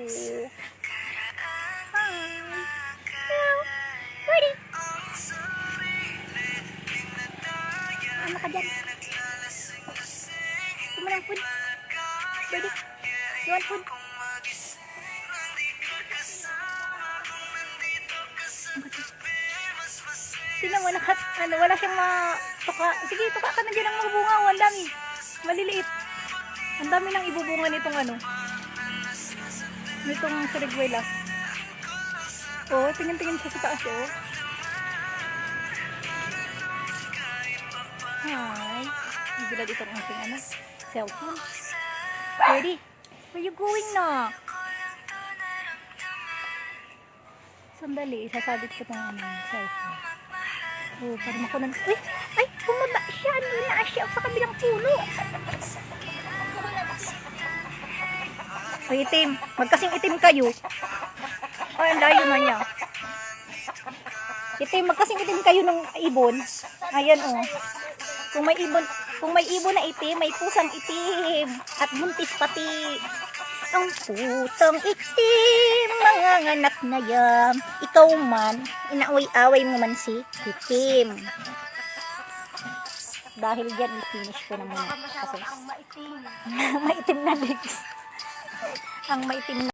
Hi. Hello. Ready? Ano ka dyan? Gusto mo ng food? Ready? You want food? Tingnan mo, wala siyang tuka. Sige, tuka ka na dyan ang mga bunga. Ang dami. Maliliit. Ang dami nang ibubunga nitong nitong siriguelas. Oh, tingin-tingin siya sa taas, oh. Hi. Ibilad itong aking cellphone. Ready? Where you going na? Sandali, sasabit ko itong cellphone. Oh, para makunan. Uy! Ay! Bumaba siya! Nandun na siya sa kabilang puno! Ay, itim. Magkasing itim kayo. Ay, ang layo na niya. Itim, magkasing itim kayo ng ibon. Ayan, oh. Kung may ibon na itim, may pusang itim. At buntis pati. Ang pusang itim, manganganak na yan. Ikaw man, inaaway-away mo man si itim. Dahil dyan, i-finish ko na muna. Kasi, maitim na legs. Ang maitim na